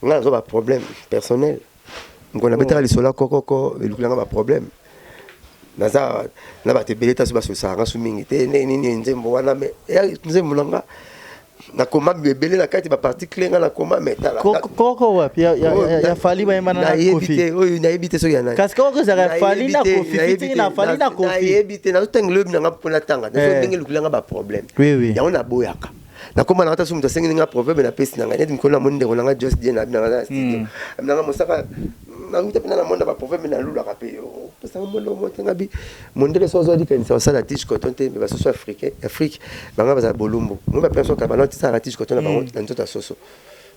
nga zo ba problème personnel ngona betaka lisola kokoko elukulanga ba problème naza na ba tebeleta so ba so sanga su mingi te nini nzembo wana me nzembo nanga na koma bebele na kati ba particle nga na koma metala koko wapi ya fali ba yemana na kofi na yebite so yana kasi koko za fali na kofi fiti na fali na kofi na yebite na tengelo nga pona tanga so ndenge lukulanga ba problème ya ona boyaka na koma na tasu mutasengi nga problème na pesi nanga neti mkola monde ngona just bien na bina studio nanga mosaka na ngita pina na monde ba problème na lula kape pesa monde motenga bi monde so zo di pensa ça la tige coton te ba so africain Afrique banga ba za bolumbo mo ba penso ka ba not ça la tige coton na bango na tota soso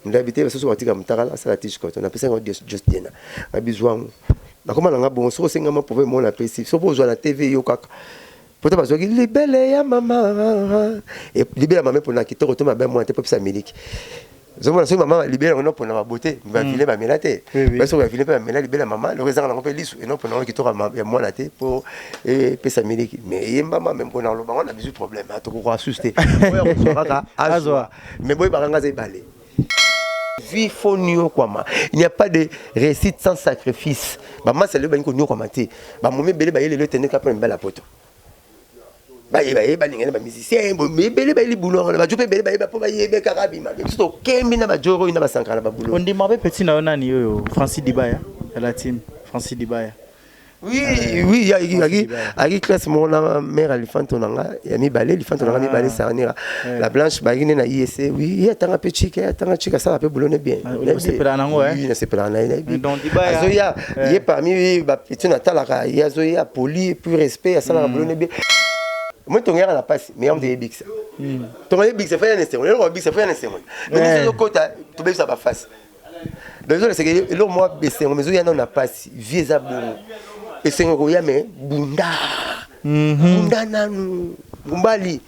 ndabité ba so watika mutaka ça la tige coton na pesa ngo just bien na bizwangu na koma nanga bon so senga ma problème mo na pesi so bo zo na TV yo kaka poto ba zo ki libele ya mama et libele ya mama pour na kitoko to ma ba mo te pop sa miliki zomona so maman libérer on pour na beauté va filer ba melate parce que va filer ba melate libérer maman le raison on peut lisu et non pour na qui to ya moi la té pour et pesa miliki mais yemba même pour na lo on a besoin problème to ko asuster on sera azwa mais boy baranga za balé vie faut nio kwama il n'y a pas de réussite sans sacrifice maman c'est le ba ko nio kwama té ba momé belé ba yele le tenir ka prendre belle poto ba ningene ba musicien mais belé ba li boulot ba jope belé ba po ba yebe karabi ma so kembi na ba joro ina ba sankala ba boulot on dit mabe petit na nani yo Francis Dibaya la team Francis Dibaya oui il classe mon mère Alifante nanga ya mi balé Alifante nanga mi balé sarnira la blanche ba ngine na ISC oui il atanga petit que atanga chika ça peut boulonner bien c'est pas nango oui c'est pas na donc Dibaya azoya il est parmi ba petit na talaka il azoya poli plus respect ça la boulonner bien moi ton gars la passe mais on des big ça ton big ça fait un instant le big ça fait un instant donc c'est le côté tu baisses ça va face donc c'est que le moi baisser mais il y en a passe vieux abon et c'est ngo ya mais bunda bunda nanu bumbali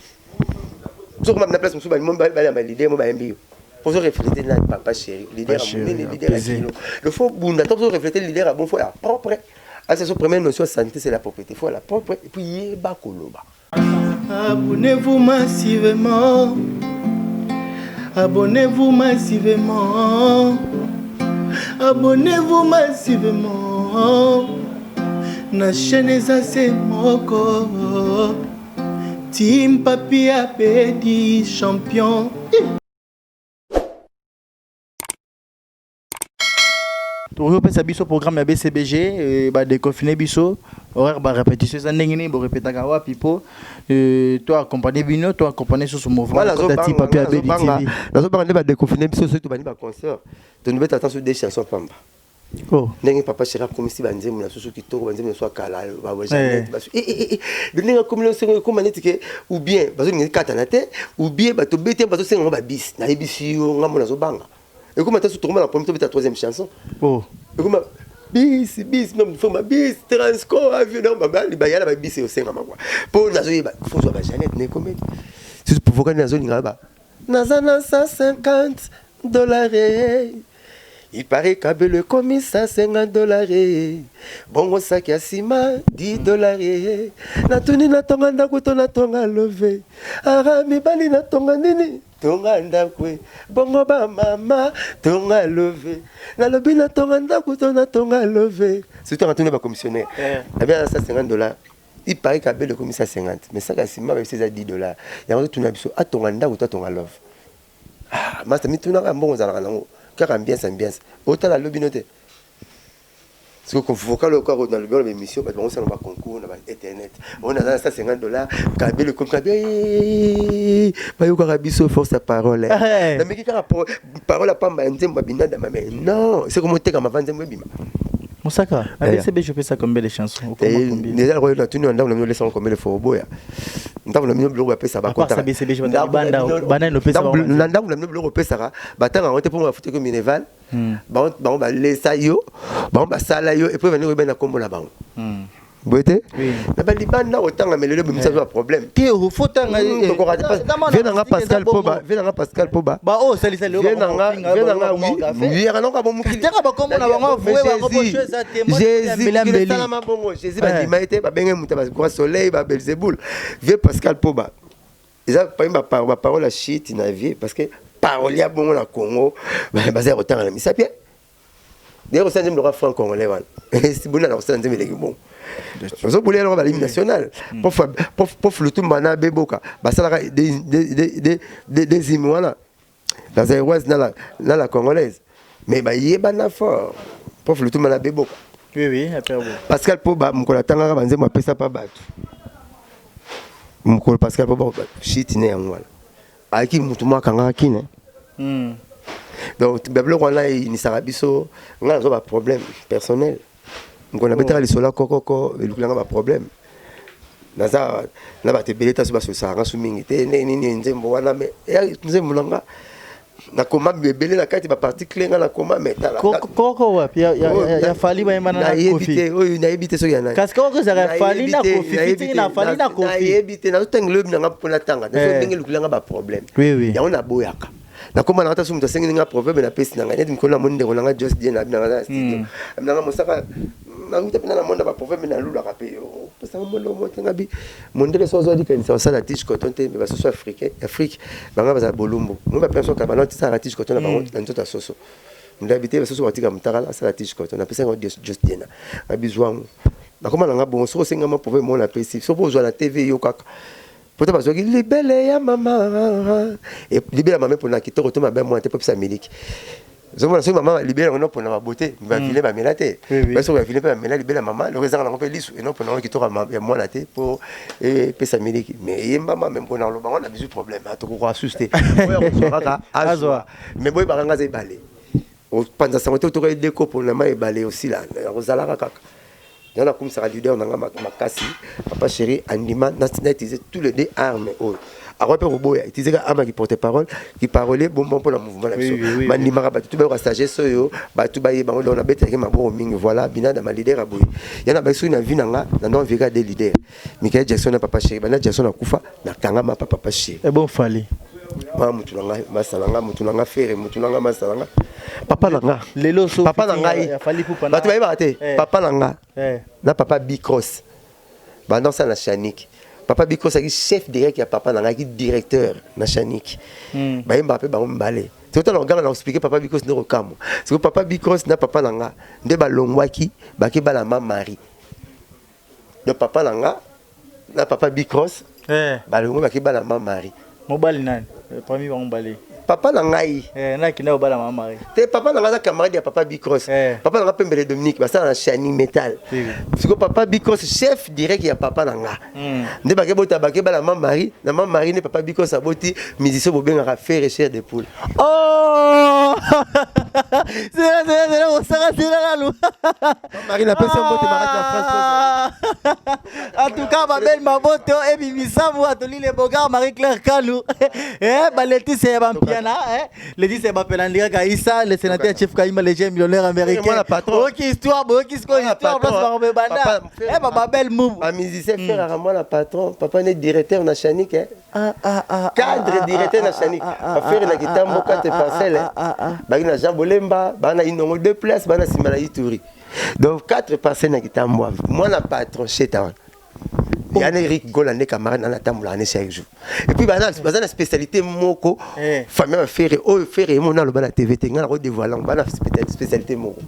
so comme na place musu ba mon ba ba leader mo ba mbio pour se refléter là papa chéri leader le faut bunda pour se refléter leader à bon faut la propre à cette première notion santé c'est la propriété faut la propre et puis ba koloba. Abonnez-vous massivement. Abonnez-vous massivement. Abonnez-vous massivement. Na chaîne ça c'est moko. Team Papi Abedi champion. Toujours penser biso programme ya BCBG ba déconfiné biso horaire ba répétition ça ndengini bo répéter ka wa pipo toi accompagner bino toi accompagner sur ce mouvement tati Papi Abedi TV nazo ba ba déconfiné biso surtout ba ni ba concert to nous mettre attention des chansons pamba oh ndenge papa chéri comme si banzemu na susu kitoko banzemu so kala ba Jeannette ba ndenge comme le sengo comme manetike ou bien bazo ngi kata na te ou bien ba to bete bazo sengo ba bis na ebisi yo ngamo nazo banga. Et comment tu as tourné la première ta troisième chanson? Oh. Et comment bis même faut ma bis transco avion non baba il y a la bis au sein quoi. Pour nazo il faut soit Jeannette ne comme si pour voir nazo ni ngaba. Nazana $150. Il paraît qu'abe le commis $150. Bongo sac ya sima $10. Na tuni na tonga ndakuto na tonga love. Arami bali na tonga nini? Tonga ndakwe bongo ba mama tonga love na lobi na tonga ndakuto na tonga love c'est toi retourner ba commissionnaire eh bien ça $50 il paraît qu'abe le commissaire 50 mais ça sima c'est ça $10 ya on tuna biso atonga ndakuto tonga love ah master mi tuna mbongo za nango car ambiance autant la lobi noté parce que convoquer le corps dans le bureau de l'émission parce qu'on s'en va concours dans internet on a ça $50 Kabe le comme Kabe pas yo karabiso force sa parole na meki ka parole à pamba nzemba binada mama non c'est comme teka mavanzemba bima Moussaka ABCB je fais ça combien de chansons déjà le na tuni on a laissé combien de fois boya ndako na mino blog apesa ça va compter ABCB je vais banda bana no pesa ndako na mino blog apesa ça batanga on te pour foto que Mineval ba laissa yo ba sala yo et puis venir ben na kombo la bango boité na ba libanda otanga melele bimisa ba problème ti o fotanga venanga Pascal Poba ba oh sali venanga oui ana ka bon mukili teka ba kombo na bango voué ba ko choisir ça témoin ya mbeli salama bongo Jésus ba dimaité ba benga muta ba kwa soleil ba Belzeboul vie Pascal Poba ils a pas ma parole à shit na vie parce que parole ya bongo na Congo baza retard na misapia d'ailleurs ça j'aime le roi franc-congolais si bon na ça j'aime les bon zo boule na ba national pour flutu bana beboka basala des imwana dans les ouest dans la congolaise mais ba yeba na fort pour flutu bana beboka oui après bon Pascal po ba mkola tanga banze mo pesa pa batu mkola Pascal po ba shit ne yango aki mutu mo kanga kine donc beblo ko na ni sarabiso nga zo ba problème personnel ngona betaka lisola kokoko elukulanga ba problème naza na ba tebeleta so ba so sanga so mingi te nini nzembo wana me nzembo nanga na koma bebele na kati ba particle nga na koma metala koko wapi ya fali ba mana na kofi na ebite so yana parce que koko za fali na kofi fiti na fali na kofi na ebite na tenglo na pona tanga na so ndenge lukulanga ba problème oui ya ona boyaka na koma na ata so mutasengi nga proverbe na pesi na ngani mkola monde ko nga just bien na studio na mosaka na ngita pena na monde ba proverbe na lula kape parce que monde mo tenga bi monde le sozo di kanisa sala tiche coton te ba soso africain Afrique banga ba za bolumbu mo ba personne ka ba non sala tiche coton na bango na nzota soso ndabite ba soso watika mtakala sala tiche coton na pesa ngo just bien na bizwangu na koma na nga bon so senga ma proverbe mo na pesi so po zo na TV yo kaka peut-être parce que libelle ya maman et libelle maman pour na kitoko to mabe moi te pour sa miliki zoma so maman libelle on pour na beauté va filer ba melate parce que va filer ba melate libelle maman le raison on peut lisu et non pour na kitoko ya moi na te pour et sa miliki mais yemba maman même pour na lo bango na bisu problème to ko asuster oya ko soka azwa mais boy baranga ze balé au panza sango to ko déco pour na mai balé aussi là rozala kaka yana comme ça leader na makasi papa chéri andima na utiliser tous les deux armes alors pe roboya utiliser arme qui porte parole qui parler bon pour le mouvement là mandima ka batu ba stager soyo batu ba yeba on a bête ke mabo mingi voilà bina da ma leader aboyi yana ba so na vie na non vega des leaders Michael Jackson na papa chéri bana Jackson na kufa na kanga ma papa chéri et bon fallait ma mutu nanga masalanga mutu nanga fere mutu nanga masalanga papa nanga lelo so papa nanga ya fallait pour batu ba yeba te papa nanga na papa Bicross bandant ça na Chanik papa Bicross est chef direct ya papa nanga qui directeur na Chanik ba yemba pe ba mbale c'est autant on a expliqué papa Bicross no kamo parce que papa Bicross na papa nanga nde ba longwaki ba ke ba la mama donc papa nanga na papa Bicross ba longwa ba ke ba la mama mobali nani parmi ba mobali papa nangai na kinao bala mama te papa nanga za camarade ya papa Bicross papa nanga pembele Dominique basa na Chani Metal parce que papa Bicross chef direct ya papa nanga nde ba ke bota ba ke bala mama na mama Marie ne papa Bicross aboti musicien bobenga faire cher de poule oh c'est on sera là nous Marie na pesa mbote marati na France en tout cas ma belle maboto et bimisa vous atoli les bogards Marie Claire Kalou baleti c'est le dit c'est Bapelandira Kaïssa, le sénateur chef Kaïma, le jeune millionnaire américain. Ok, histoire, histoire, place Banda. Ma belle mou. Un musicien frère à moi, la patron. Papa est directeur na Chanik. Cadre directeur na Chanik. Faire la guitare, mon 4 parcelles. Bagina Jean Bolemba, Bana Inongo 2 places, Bana Simala Ituri. Donc 4 parcelles na guitare, moi, la patron, chez Tawan. Il y a Eric Gola ne camarade dans la table l'année chaque jour. Et puis bazana spécialité moko famille faire mon dans le bala TV tenga la dévoilant bana spécialité moko.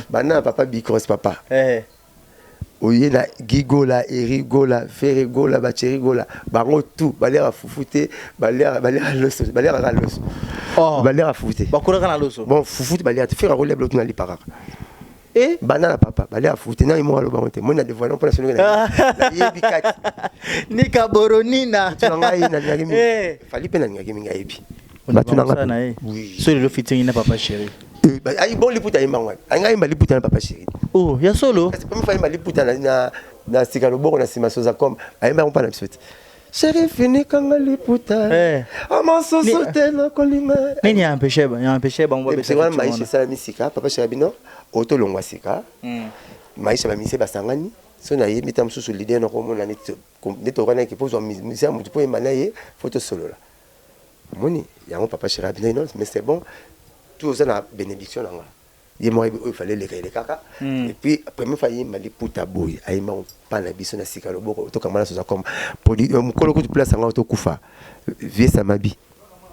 Bana papa Bicross papa. Oye na Gigola Eric Gola faire Gola Bacheri Gola bango tout balera fufute balera loso balera loso. Balera fufute. Bakura kana loso. Bon fufute balera faire rôle bloc na li paraka. Et banana papa balé à foutre na imo aloba monte mona de volant pour la sonner la yebikati nika boronina tu nanga ina nyagimi fali pena nyagimi ngayebi batu nanga oui so le fitting na papa chéri ay bon liputa imangwa anga imba liputa na papa chéri oh ya solo parce que comme fa imba liputa na sikalo boko na simasoza comme ayemba on pas na bisouette chéri fini kanga liputa amaso sote na kolinga nini ya empêcher ba on va c'est quoi maïs ça misika papa chéri bino auto longwa sika maisha ba mise basangani so na yemi tam susu leader na komona neto kana ki pozo mise amutu po emanaye photo solo la moni yango papa chéri non mais c'est bon tout ça na bénédiction nga yemo il fallait le kaka et puis première fois yema liputa boy ayema pa na biso na sika loboko to kamala so comme produit mukolo ko place nga to kufa vie samabi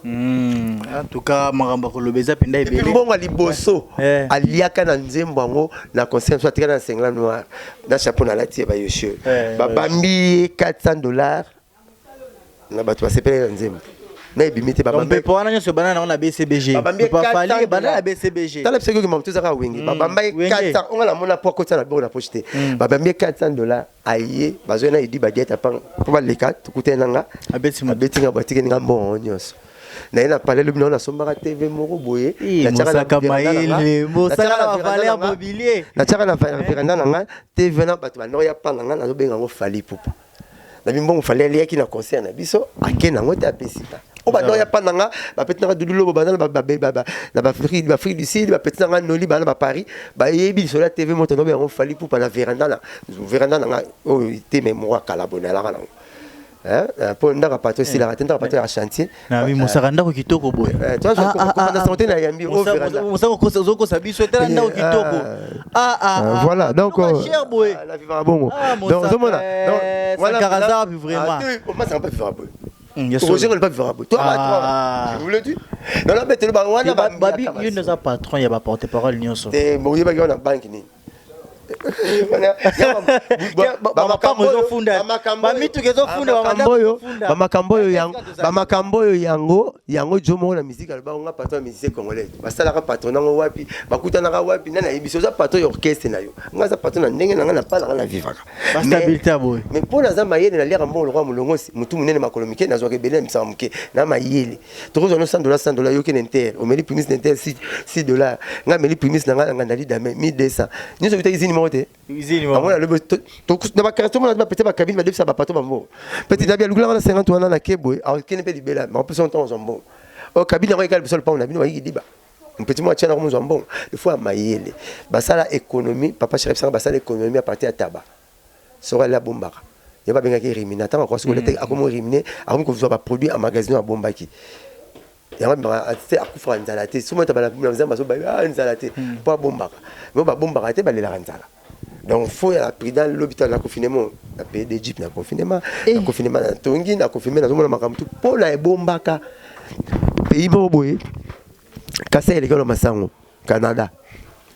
En tout cas, Maramba Kolobeza Penda et puis bon, Aliboso, Aliaka na Nzembango, na conscience, soit dans 5 noir, dans chapeau na la tie, ba yoshio. Babambi $400, na batu ba sepele Nzembo. Na ebimite babambi. On peut pas na ce banana on a BCBG. Babambi pas fallu banana BCBG. Tala pseko ki mamtu zaka wingi. Babambi 400, on la mona pour côté na bo na pochete. Babambi $400 aye, bazo na idi ba dieta pa pour ba leka tukute nanga. Abeti nga batike nga bon nyos. Na ina parler le bino na sombara TV moko boye. Na chaka maile, mosala valeur mobilier. Na chaka na veranda nanga TV na batu ba no ya pa nanga na zo benga ngo fali pupa. Na bimbo mo fali ali ki na concert na biso akena ngo ta pesita. O ba no ya pa nanga ba petina dudulo ba na ba free du sud ba petina nga noli ba na ba Paris ba yebi sur la TV mo to no benga ngo fali pupa na veranda nanga o te mémoire kala bonala kana. Pour ndaka pato si la ratenda pato ya chantier na mi mosakanda ko kitoko boy toi je comprends santé na yambi au veranda mosako ko sabiso tela ndako kitoko voilà donc cher boy la vivra bon donc zomona voilà Karaza vraiment moi ça pas vivra bon Roger ne pas vivra bon toi je vous le dis non la bête le bangwana babi il nous a patron il y a pas porte-parole nyonso te moye ba na banque ni bamakambo oyo yango jomo na musique albango patron musicien congolais basalaka patron nango wapi bakutanaka wapi nana yebiso oza patron ya orchestre na yo nga aza patron na ndenge nanga na palanga na vivaka bastabilité boye mais mpo naza mayele na liaka mbongo lokwa molongosi mutu munene makolo mike nazwaka ebele na misaka moke na mayele tokozwa no $100 yoki na inter omeli primis na inter $6 nga meli primis na nga ndali dame 1200 nyonso bitaki zini moko te amona le na ba carte mona ba pete ba cabine ba defisa ba pato bambo pete na bia lugula na 50 wana na kebo alors kene pe libela mais en plus on temps zombo o cabine ngo ikali bisol pa na bino yi diba petit moi tiana comme zombo il faut amayele basala économie papa chef ça basala économie à partir à tabac sera la bombaka ya ba benga ki rimina ta ko ko lete akomo rimine akomo ko ba produit en magasin à bombaki ya ba ate akufa nzala te somo ta ba na nzamba so ba nzala te po bombaka mais ba bombaka te ba lela nzala. Donc il faut la prudence l'hôpital na confinement na pays d'Égypte na confinement na Tongi na confinement na zomona makamtu pour la ebombaka pays boboye kasa ile kalo masango Canada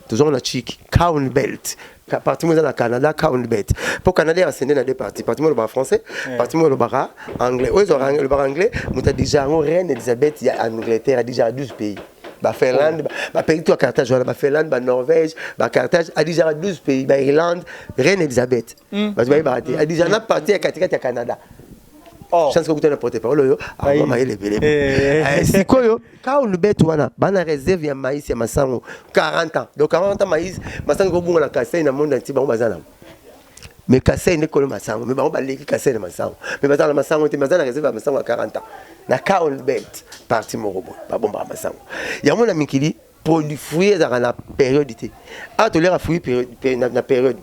toujours na chiki Crown Belt parti mo na Canada Crown Belt pour Canada il y a scindé na deux parties parti mo le bar français parti mo le bar anglais le bar anglais muta déjà reine Elisabeth il y a en Angleterre déjà 12 pays ba Finlande ba pays tout à Carthage voilà ba Finlande ba Norvège ba Carthage a déjà 12 pays ba Irlande reine Elisabeth ba tu ba a déjà na partie à katikati ya Canada chance que tu na porte-parole yo avant maïle belé c'est quoi yo quand le bet wana bana réserve ya maïs ya masango 40 ans donc 40 ans maïs masango ko bunga na kasai na monde nti ba bazana mais kasai ne kolo masango mais ba leki kasai na masango mais bazana masango te bazana réserve ya masango 40 ans na Crown Belt parti morobo ba bomba masango ya mona mikili produit fruit dans la période d'été ah to lera fruit na période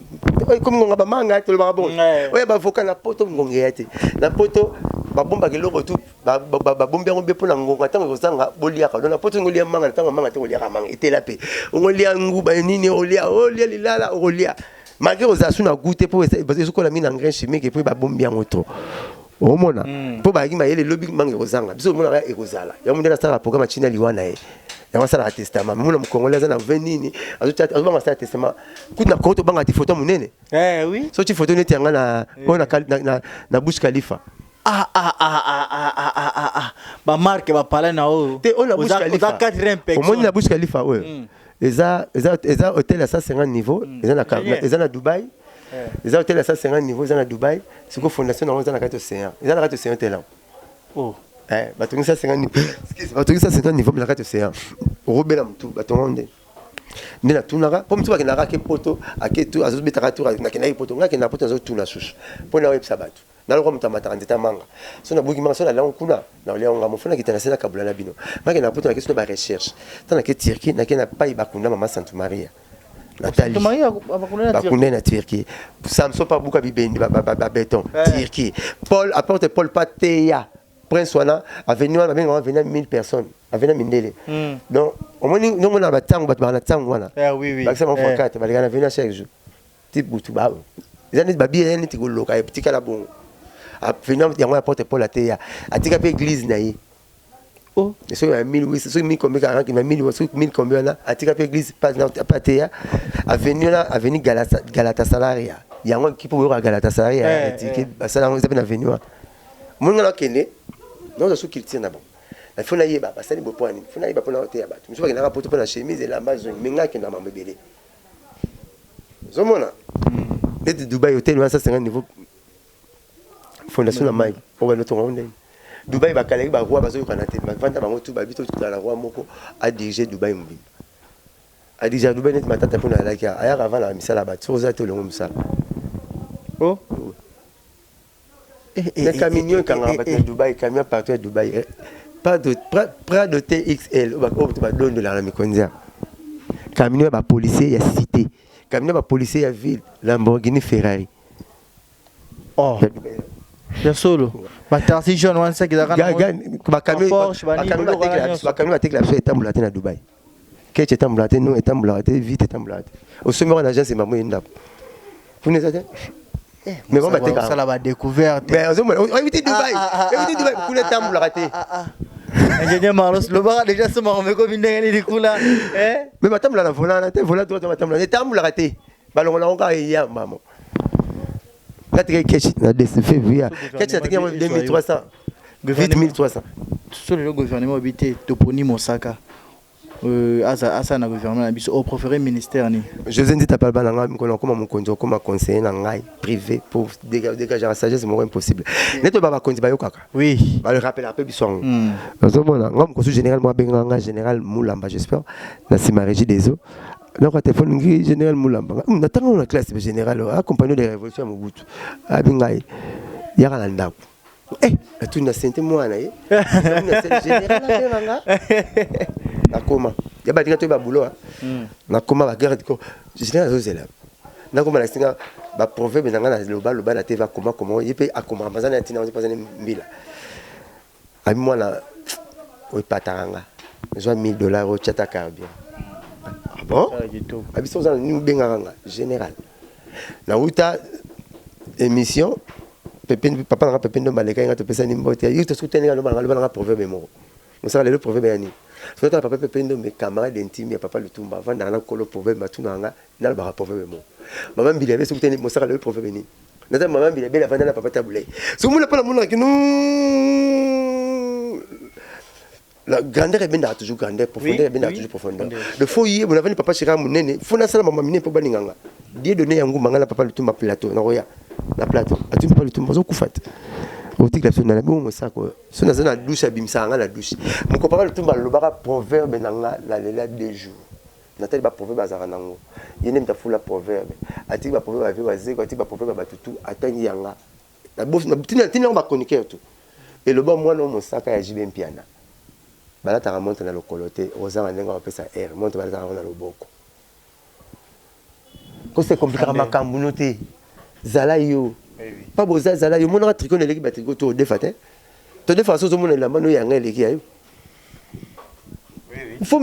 comme ngonga ba manga to ba bon ouais ba voka na poto ngonga yate na poto ba bomba ke loko tu ba bomba ngombe pona ngonga tango kozanga bolia ka na poto ngolia manga tango manga to ngolia ka manga etela pe ngolia nguba nini olia lilala olia malgré aux asuna goûter pour parce que ko la mine engrais chimique et puis ba bomba ngoto omona po ba ngima yele lobby manga kozanga biso mona ya ekozala ya mundela sala programme china liwana e ya sala testament mona mkongoleza na 20 nini azobanga sala testament kuna koto banga ti photo munene oui so ti photo neti yanga na Bush Khalifa ba marque ba pala na o te on la Bush Khalifa omoni na Bush Khalifa ouais eza hôtel à 150 niveaux eza na Dubaï les hôtels à 150 niveaux ils en a Dubaï c'est quoi fondation dans la carte océan ils en a carte océan là oh batongi 150 niveaux batongi 150 niveaux la carte océan robela mtu batongonde ndena tunaka po mtu bakina ka poto aketu azobeta tour na kina poto ngaka na poto azotuna susu pona websa batu naloko mtu amataka ndeta manga so na buki manga so na lango kuna na leo ngamo fona kitanasela kabula na bino maka na poto na question ba recherche tana ke Turquie na kena pai bakunda mama Santa Maria Nathalie bakunda na Turquie Samson pa buka bibendi ba béton Turquie Paul apporte Paul Pateya Prince wana avenue 1000 personnes avenue Mindele donc au moins nous on a batango ba na tango wana oui ba ça mon frère ba na venir chaque jour type butu ba ils ba bien ni tikoloka et petit kala bon avenue ya apporte Paul Pateya atika pe église na yi Oh. Et ça, il y a 1800, ceux 1000 combien 40, il y a 1800, 1000 combien là, à Tika Église, pas Théa, avenue Galatasaray. Il y a un qui peut voir Galatasaray, ça là, on s'appelle avenue. Mon gars, Kene, non, je suis qu'il tient d'abord. Il faut naïe, bah, ça n'est pas point. Il faut naïe, bah, pour la hauteur, bah. Tu me souviens qu'il a rapporté pour la chemise et la base, mais il y a qui n'a pas m'embêté. Zomona. Et de Dubaï, hôtel, ça c'est un niveau. Fondation la maille, on va notre ronde. Dubaï, bah, Kalek, bah, roi, bah, zo, kanate, bah, vendre, bah, tout, bah, vite, tout à la roi, moko, a dirigé Dubaï, mobile. A dirigé Dubaï, net, ma tante, pour la laïka, ailleurs avant la mise à la batte, sur les ateliers, on ça. Oh. Les camions, quand on va à Dubaï, camions partout à Dubaï. Pas de TXL, on va donner de la Mécondia. Camion, bah, policier, il y a cité. Camion, bah, policier, il y a ville. Lamborghini, Ferrari. Oh. Bien solo. Bah, t'as si jeune, on sait qu'il y a un camion, va te la étambulaté à Dubaï. Qu'est-ce que étambulaté, non, étambulaté, vite étambulaté. Au sommet, on a déjà, c'est maman, il y a une vous n'êtes pas mais bon, ça là, découverte. Mais on évite Dubaï. Évite Dubaï, pour les étambulaté. Ingénieur Marlos, le bar déjà se marre, mais comme il est des coups là. Mais ma table là, voilà, toi, ma table là, étambulaté. Ballon, on a encore hier, maman. Là, tu as fait via. Qu'est-ce que tu as 2300 8300. Sur le gouvernement habité, toponyme Osaka. Asa na gouvernement au préféré ministère ni. Je vous invite à parler balanga comme mon conjoint comme conseiller nangai privé pour dégager la sagesse c'est impossible. Neto baba konti bayo kaka. Oui. Ba le rappel après bisong. Ozomona ngom conseiller général moi benganga général Moulamba j'espère. La c'est régie des eaux. Donc à téléphone général Moulamba. Natanga on la classe général accompagné des révolutions à Mobutu. Abingai. Yara landa. Tu n'as senti moi na général nakoma ya ba dinga to ba boulot nakoma ba guerre ko général zozela nakoma la singa ba proverbe nanga na loba na tv comment yepe akoma bazana ya tina on pas mbila ami moi na o patanga zo $1000 au chata carbi ah bon abiso za ni benganga général na uta émission Pépin papa na Pépin ndo baleka nga to pesa ni mbote yo to soutenir no balanga proverbe mo on sera le proverbe yani so ta papa Pépin ndo mes camarades intimes papa le tumba avant na kolo proverbe matuna nga na ba proverbe mo maman bile be soutenir mo sera le proverbe ni na maman bile be la vanda na papa tabulé so mo la pas la mo na ki la grandeur est bien toujours grandeur, profondeur est bien toujours profondeur. Le foyer, vous n'avez pas chéri mon nene, faut na sala maman mine pour baninganga. Dieu donné yango mangala papa le tumba plateau na roya. Na plateau. Atu pas le tumba zo kufat. Au tic la sona na bon ça quoi. Sona na douche abimsa nga la douche. Mon copain le tumba le bara proverbe nanga la lela 2 jours. Natali ba proverbe azara nango. Yene mta fula proverbe. Ati ba proverbe ave waze ko ati ba proverbe ba tutu atani yanga. Na bof na tina ba chroniqueur tout. Et le bon moi non mon sac ya jibe mpiana. Balata monte na lokolote ozanga ndenga opesa air monte balata na loboko ko c'est compliqué makambu noté zala yo pas boza zala yo mona tricot na leki batriko to defaté to defaso zo mona la mano yanga leki ayo il faut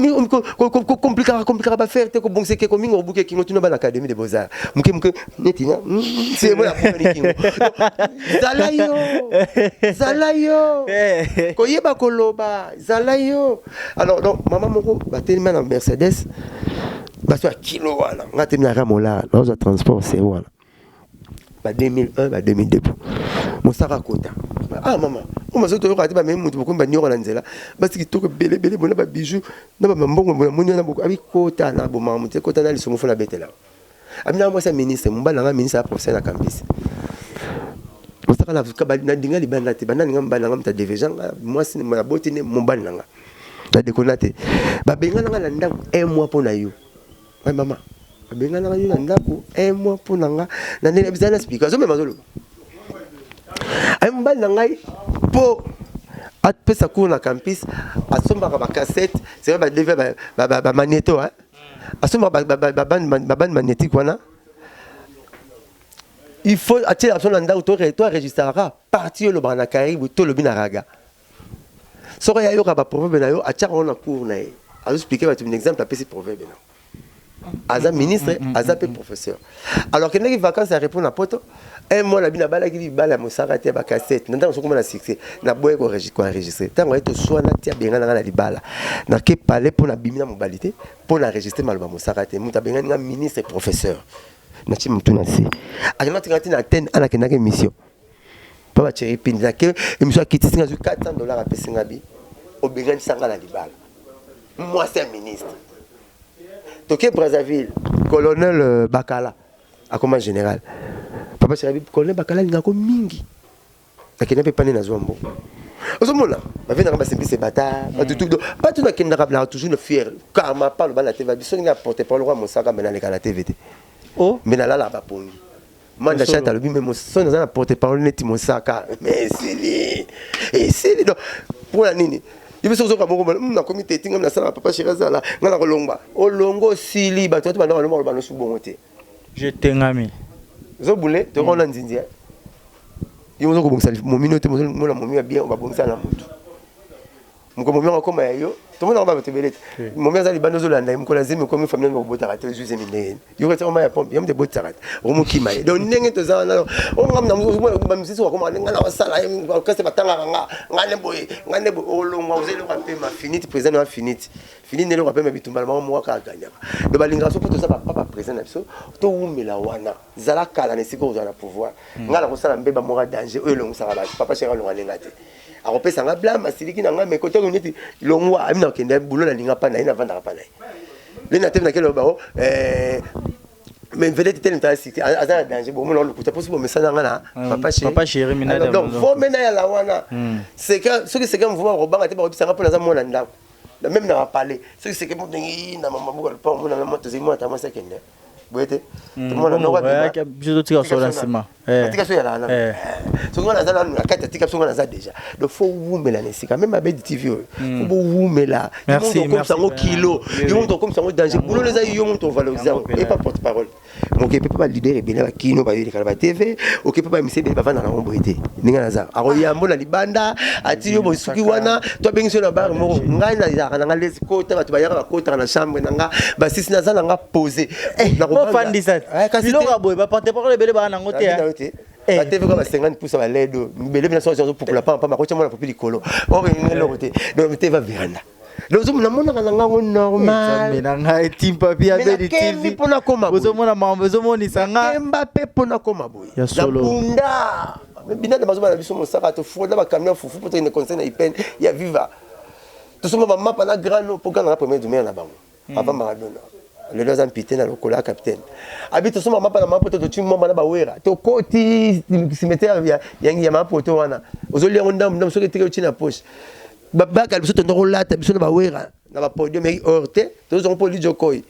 compliquer ba faire te ko bon c'est que comme ngo buke kingo tino ba l'académie de beaux-arts muke netina c'est moi la première kingo zala yo ko yeba koloba zala yo alors donc maman moko ba tellement na Mercedes ba so kilo wala ngate na ramola dans le transport c'est wala ba 2001 ba 2002 mon sara kota ah maman on m'a dit que tu as même mutu ko banyo na nzela basi kitoko belé bona ba bijou na ba mbongo bona moni na boko abi kota na bo mamu te kota na lisomo fona betela amina moi ça ministre mbala nga ministre professeur na campus on saka la ka na dinga libanda te bana ngamba na ngamta devejanga moi c'est na botine mombala nanga na dekonate ba benga nga na ndako 1 mois pour na yo ouais maman ba benga nga na ndako 1 mois pour nanga na ndena bizana explication même mazolo ay mbala ngai po atpesa cours na campus asomba ba cassette c'est ba dv ba magnéto hein asomba ba bande magnétique wana il faut attirer la sonde ndao to enregistrera partir le bana karibu to le binaraga soko ya yo ka ba proverbe na yo attirer on cours na azo expliquer ba un exemple apesi proverbe na aza ministre aza pe professeur alors que ndaki vacances à répondre à poto un mois la bina bala ki bala mosaka te ba cassette nanda so na succès na boye ko enregistrer tango eto so na tia benga na libala na ke parler pour na bimina mobilité pour enregistrer maloba mosaka te muta benga nga ministre professeur na ti mutu na si akena tingati na ten ala kenaka émission papa chéri pinza ke émission akiti singa $400 a pesinga bi o benga sanga na libala moi c'est un ministre Toké Brazzaville, colonel Bakala, à comment général. Papa chéri, colonel Bakala, il y a comme mingi. Il n'y a pas de nazouambo. Au moment-là, ma vie n'a pas simplifié ces bâtards. Pas tout le monde a toujours le fier. Car ma part, la TV, il y a porté par le roi Moussaka, mais dans la TV. Oh, mais là, là, pas pour nous. Moi, j'achète à l'objet, mais mon son, on a porté par le net Moussaka. Mais c'est lui. Et c'est lui. Pour la nini. Il veut se dire que na comité tinga na sala papa chiraza la ngana kolongba olongo sili ba to ba na lo ba no subongote je tengami zo boulé to rona nzinzi yo zo ko bongisa mo minute mo na mo mi bien ba bongisa na mutu mo mo mi ko ma yo to mo na ba tebelete mo mi azali bando zo landa mo ko la zemi ko mi famille mo bota raté juze mi yo ko ma ya pompe yam de bota raté o mo ki mai donc ndenge to za na o ngam na mo ba msisi wa ko ma ngana wa sala ka se batanga ngane boy olongo uzelo ka pe ma finite président na finite finite le ka pe ma bitumba ma mo ka ganya do balinga so poto za papa président na biso to umela wana zala kala ne siko za na pouvoir ngala ko sala mbeba mo ka danger o elongo sala ba papa chéri longa lengate akopesa nga blama siliki na nga me kote ko niti longwa amina kende bulo na linga pa na ina vanda pa na le na teme na kelo ba mais vedette tel intéressé azana danger bon mon lokuta possible mais ça na papa chéri mina donc faut mena ya la wana c'est que ce que c'est comme vous robanga te ba opisa nga pona za mona ndako même na parler ce que c'est que mon na mama buka pa mon na moto zimo ta masa kende boete mon na noka ba biso tika so la sima tika so ya la na so ngona za na kata tika so ngona za déjà donc faut vous melaner c'est quand même avec TV faut vous mela merci comme ça au kilo ils vont comme ça au danger boulot les a yo monto valoriser et pas porte parole mon qui peut pas leader et bien kino ba yeli kala TV o qui peut pas misi ba vana na ngomboete ninga na za aro yambo na libanda ati yo bosuki wana to bengi so na bar mo ngai na za na les kota ba to ba yaka ba kota na chambre na nga ba sisi na za na nga poser fandisa biloko boy ba porte parole bele ba na ngote la TV comme 50 pouces à l'aide bele bien so pour la pas ma ko tshamo na popi likolo o re ngelo kote donc TV va veranda donc na mona kana ngango normal mais na ngai team papi abedi TV pona koma bozo mona mambo bozo moni sanga Mbappé pona koma boy ya solo bunda bina de mazoma na biso mosaka to foda ba camion fufu pour te conseil na ipen ya viva to soma ba mapa na grand pour quand na premier du maire na bango avant Maradona le deux ans pité na lokola capitaine habite soma mapa na mapoto to chimo na ba wera to koti cimetière ya mapoto wana ozoli onda ndam soki tike china poche babaka biso to ndolata biso na ba wera na ba podium et orte to zo poli jokoi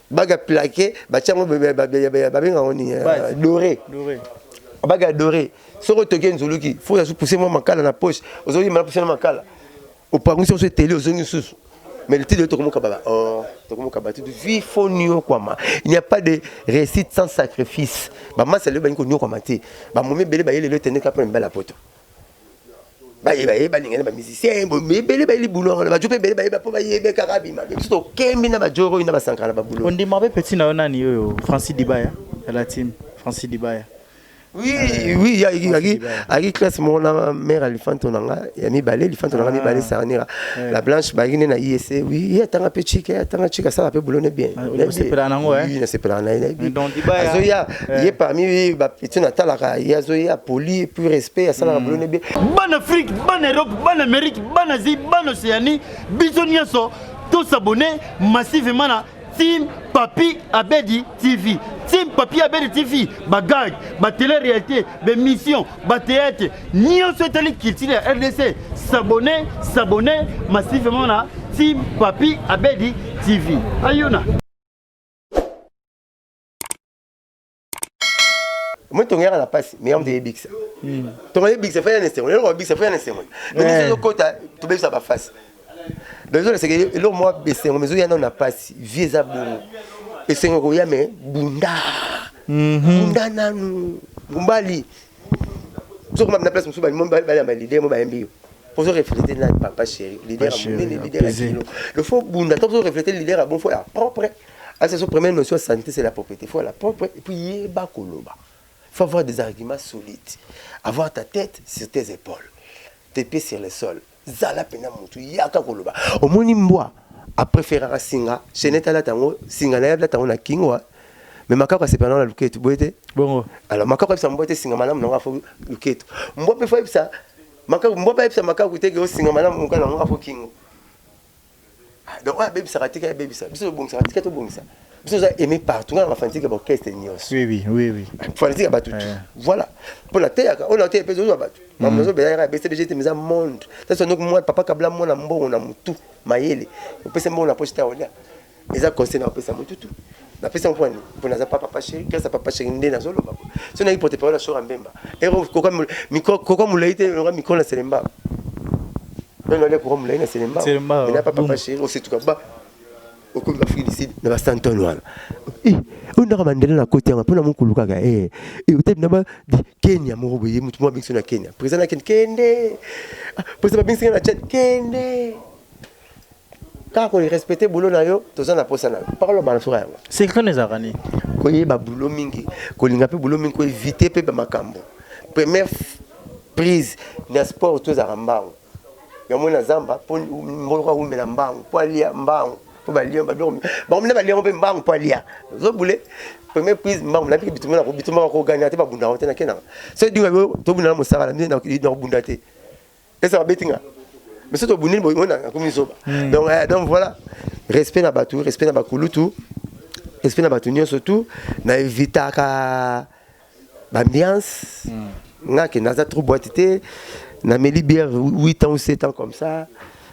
baga plaqué ba chango ba benga oni doré baga doré soko toke nzuluki faut ya pousser moi makala na poche ozoli mala pousser na makala au pangu sur télé ozongi susu mais le titre de Tokomo Kababa, Tokomo Kababa, tu dis Fonio Kwama. Il n'y a pas de réussite sans sacrifice. Bah moi c'est le bain qu'on y a commenté. Bah mon bébé bah il est le tenir qu'après une belle poto. Bah il va n'ingénieur bah musicien, mais bébé bah il est boulot. Bah je peux bébé bah pour bah il est carabi ma. C'est au Kembi na bah Joro ina bah sankara bah boulot. On dit m'avait petit na ona ni yo Francis Dibaya, la team Francis Dibaya. Oui, il y a classe mon mère Alifante Onanga, il y a mis balé, Alifante Onanga mi balé Sarnira. La blanche bagine na ISC, oui, il y a tant de chic, ça peut boulonner bien. C'est pas nango hein. Oui, c'est pas nango. Donc Dibaya. Azoya, il est parmi ba petit natalaka, il y a Zoya poli plus respect, ça la boulonner bien. Ban Afrique, ban Europe, ban Amérique, ban Asie, ban Océanie, bisonia so, tous s'abonner massivement à Team Papi Abedi TV. Team Papi Abedi TV, bagage, télé-réalité, mission, théâtre, ni on souhaite aller quitter la RDC. S'abonner massivement à Team Papi Abedi TV. Ayuna. Moi, ton gars, la passe, mais on dit Bix. Ton gars, Bix, ça fait un instant. On Bix, ça fait un instant. Donc, c'est le côté, tu veux ça va face. Donc, c'est que le mois baissé, on mesure, il y en a pas si vieux à bon. Et c'est un royaume, mais Bunda. Bunda, nan, Bumbali. Je me place, je me suis dit, l'idée, moi, je pour se refléter dans papa chéri, l'idée à mon leader à kilo. Le faux Bunda, tant que refléter l'idée à bon fois, propre. c'est sa première notion de santé, c'est la propriété. Il faut la propre et puis il faut avoir des arguments solides. Avoir ta tête sur tes épaules, tes pieds sur le sol. Zala pena mutu yaka koloba. Omoni mbwa a préféré singa, cheneta la tango, singa na la tango na kingwa. Mais makako c'est pendant la luketu boete. Bon. Alors makako ça mbote singa manam na ngafo luketu. Mbwa pe fa ça. Makako mbwa pa ça makako te go singa manam ngana ngafo kingo. Donc ouais baby ça ratika baby ça. Biso bon ça ratika to bon ça. Biso ça aimé partout ngana mafantika ba orchestre nios. Oui. Fantika ba tout. Voilà. Pour la terre on a été peso ba tout. Mamozo be ya BCBG te miza monde. Ça c'est donc moi papa kabla moi na mbongo na mutu mayele. Opesa mbongo na poste olia. Eza conseil na opesa mutu tout. Na pesa mponi pour na papa chéri, grâce à papa chéri ndena zolo ba. Si on a porté parole sur Mbemba. Et koko mulaite on micro na selemba. On a le koko mulaite na selemba. Mais na papa chéri aussi tout ba. Au coup de Afrique ici na Stanton wala. On a mandela na côté on pona mukuluka ga peut-être na Kenya mo boye mutu mo bingso na Kenya. Président na Kende. Président bingso na Tchad Kende. Car on respecte boulot na yo, toza na posa na. Parole ba frère. C'est quand les arani. Ko yeba boulot mingi, ko linga pe boulot mingi ko éviter pe ba makambo. Première prise na sport toza rambango. Ya mona zamba po mbolo ko mela mbango, po alia mbango, po ba lion ba dormi. Ba mona ba lion pe mbango po alia. Zo boulé. Première prise mbango na piki bitumana ko gagner te ba bunda hote na kena. So dinga yo to bunda mo sala na bunda te. Esa ba betinga. Mais c'est au bout de donc voilà, respect na batu, respect na bakulutu, respect na batunio surtout, na éviter l'ambiance, na que naza trop boitité, na meli bière 8 ans ou 7 ans comme ça,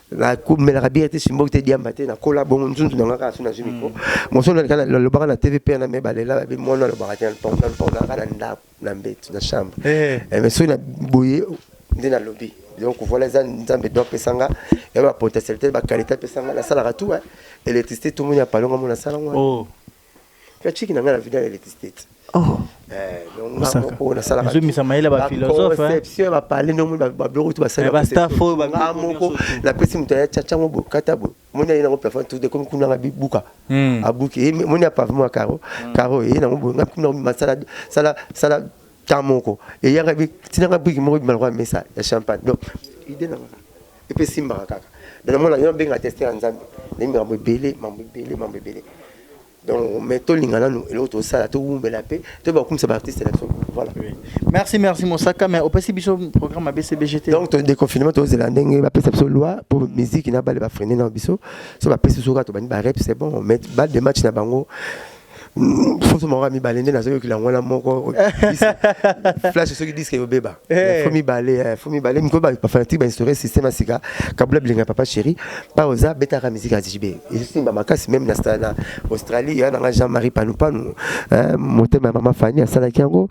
la coupe mais la bière était chimbo te diambaté na cola bon nzuntu na ngaka suna jimiko. Mon son le bar na TVP na me balela be mo na le bar na na mbet na chambre. Mais so na boyer na lobby. Donc voilà les nzambe donc pesanga et ba potentialité ba qualité pesanga la salle ratu électricité tout le monde a pas longuement la salle oh kachiki na ngala vidéo électricité oh donc on a salle ratu ça maïla ba philosophe conception ba parler non ba bureau tout ba salle ba staff ba moko la pesi mutaya chacha mo bokata bo mona ina ko plafond tout de comme kuna ngabi buka abuki mona pas vraiment caro et na mo ngapina masala sala Tamoko et ya rabi tinanga biki mo malwa mesa ya champagne donc idée na et puis simba kaka dans mon avion bien tester en Zambie les mambo belé donc meto lingana no et l'autre ça tout la paix to ba comme ça artiste sélection voilà merci Moussaka mais au possible biso programme à BCBGT donc ton déconfinement to zelandenge ba pesa loi pour musique na ba ba freiner na biso so ba pesa so ka to ba ni ba rep c'est bon mettre balle de match na bango faut mon ami balende na zo ki la ngwana moko flash ceux qui disent que beba faut mi balé mi ko ba fanatique ba instaurer système asika kabula blinga papa chéri pa oza beta ra musique AJB et simba makasi même na Australie ya na Jean-Marie Panupanu motema maman Fanny asala kiango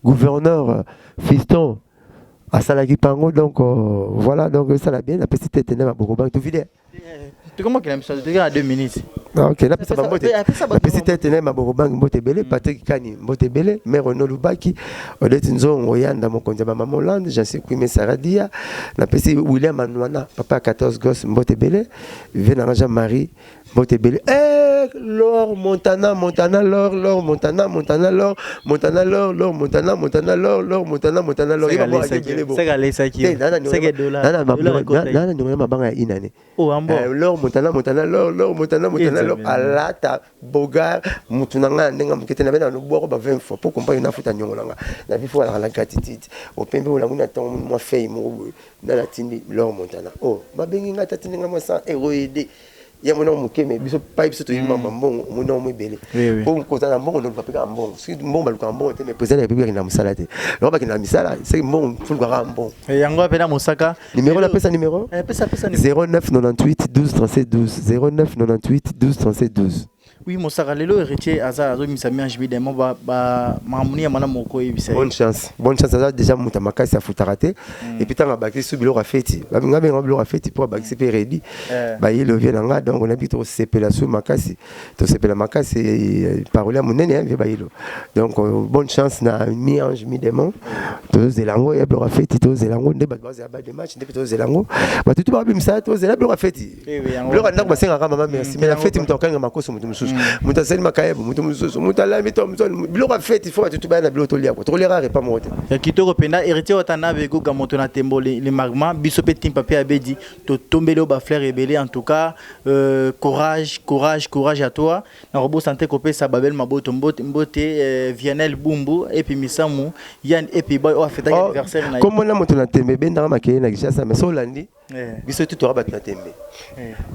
gouverneur fiston asala ki pango donc voilà donc ça la bien la petite tête na boko tout vidéo tu comment qu'il a mis ça à 2 minutes. OK, là ça va monter. La petite tête na boko bang mbote belé Patrick Kani mbote belé mais Renaud Lubaki odetinzo ngoyanda mokonza ba maman Hollande Jean-Sé Kwime Saradia la petite William Anwana papa 14 gosses mbote belé Venant Jean-Marie mbote belé Laure Montana Laure Montana Laure c'est galé ça qui c'est dollar nana mabanga inane oh ambo Laure Montana Laure alata bogar mutunanga ndenga mukete na bena no boko ba 20 fois pour comprendre na futa nyongolanga na vie faut la gratitude au pembe ola nguna ton moi fait mo na la tindi Laure Montana oh ba bengi ngata tindinga mo 100 € aider ya mona muke me biso pa biso to yima mbongo mona mo belé pour ko tana mbongo no papika mbongo si mbongo baluka mbongo te mais président ya bibi na musala te lo ba kina misala c'est mbongo fulu kwa mbongo yango apena Moussaka numéro la pesa numéro pesa 09 98 12 37 12 09 98 12 37 12 Oui, Moussaka Lelo héritier Azazo Misami Anjibidemo Mamuni Amana Moko Ebisa. Bonne chance. Bonne chance. Ça déjà Moutamaka ça fout raté. Et puis tant à bâtir sous bilo rafeti. Babinga benga bilo rafeti pour bâtir c'est ready. Bah il vient là donc on habite au CP la sous Makasi. To CP la Makasi parole à monene hein bah il. Donc bonne chance na mi ange mi démon. To zelango ya bilo rafeti to zelango ne ba za ba de match ne to zelango. Bah tout ba bimsa to zelango bilo rafeti. Bilo randa ba senga mama merci mais la fête mutokanga makoso mutumu. Mutaseli makayebu mutumususu mutala mitomzo biloko fete il faut tout bana biloko tolia ko tolera pas mote ya kitoko penda héritier watana bego gamoto na tembo les magma biso pe tim papier abedi to tombelo ba fleur rebelle en tout cas courage à toi na robo santé kopé sa babel maboto mbote Vianel Bumbu et puis Misamu Yann et puis boy o fête anniversaire na comme na moto na tembe benda makeye na kishasa mais solandi biso tout aura batna tembe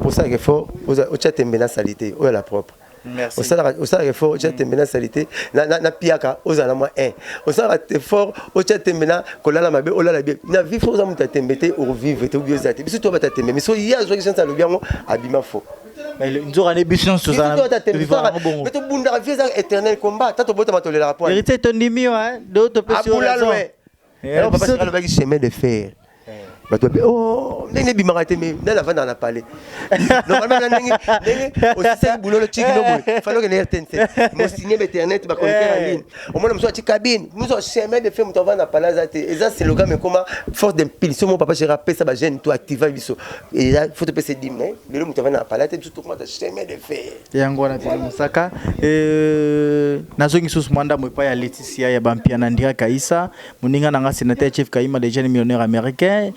pour ça qu'il faut au chat tembe na salité o la propre. Merci. Au salaire fort, tu as terminé la salité. Na piaka, aux alamans un. Au salaire fort, tu as terminé la la mabe, la bien. Na vie faut que tu t'embêter ou vivre, tu oublies ça. Mais si tu vas t'aimer, mais si il y a des gens qui sont bien, abîme faux. Mais nous aurons des business sur ça. Mais tu bunda vie ça éternel combat. Tu as beau te tolérer rapport. Héritier ton demi hein, d'autres personnes. Alors on va passer le chemin de fer. Bah toi oh n'est bimara mais dans la vente on a parlé normalement aussi c'est boulot le chic no fallo que n'ertente mo signer internet ba connecter en ligne au moins nous cabine nous on chemin de faire on va na parler ça et ça c'est le gars mais comment force d'impulsion mon papa j'ai rappelé ça ba jeune toi activer biso et il faut te passer 10 mais le on va na parler tout comment chemin de faire yango na tili Moussaka nazongi sous manda mo pa ya Laetitia ya bampia na ndira Kaisa muninga na sénateur chef Kaima des jeunes millionnaires américains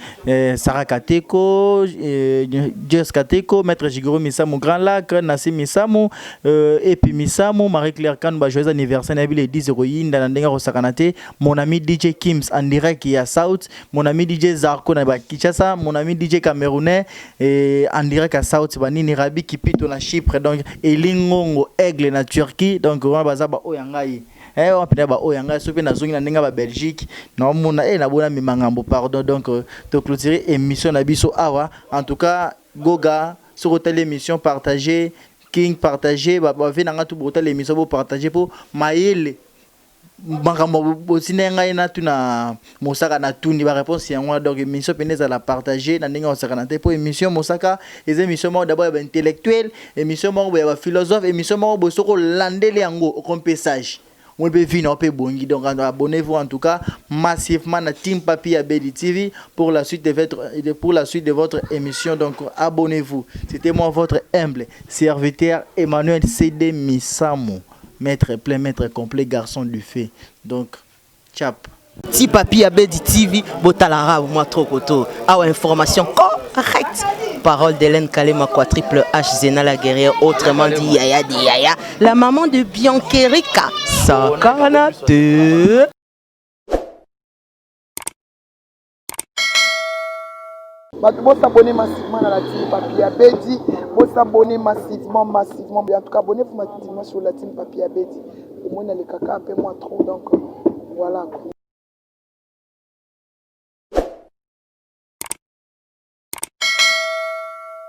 Sarah Kateko, Jess Kateko, Maître Jigoro Misamu Grand Lac, Nassim Misamu, et puis Misamu, Marie-Claire Khan, joyeux anniversaire, Nabil et 10 héroïnes, dans l'Andenga Rosakanate, mon ami DJ Kims en direct qui est à South, mon ami DJ Zarko na Kinshasa, mon ami DJ Camerounais, en direct à South, Banini Rabi qui pite na Chypre, donc Elingongo Aigle na Turquie, donc on va bazaba Oyangai. On peut pas oyanga soupe na zongi na ndinga ba Belgique na mona na bona mi mangambo pardon donc to clôturer émission na biso awa en tout cas Goga sur telle émission partagée King partagé ba venanga tout pour telle émission pour partager pour maïle mangambo bosine ngai na tuna Moussaka na tuni ba réponse yango donc émission peneza la partager na ndinga osaka na te pour émission Moussaka les émissions d'abord ba intellectuel émission ba philosophe émission bo soko landele yango au compensage. On peut venir, on peut bongi. Donc abonnez-vous en tout cas massivement à Team Papi Abedi TV pour la suite de votre émission. Donc abonnez-vous. C'était moi votre humble serviteur Emmanuel CD Misamu, maître plein, maître complet, garçon du fait. Donc chap. Team Papi Abedi TV, botalara moi trop koto. Ah information correcte. Parole d'Hélène Kalema quoi triple H Zena la guerrière autrement dit Yaya di Yaya la maman de Biancherika Sakanate. Vous s'abonnez massivement à la Team Papi Abedi, vous s'abonnez massivement. En tout cas, abonnez-vous massivement sur la Team Papi Abedi. Et moi, le caca, appelez-moi trop, donc voilà.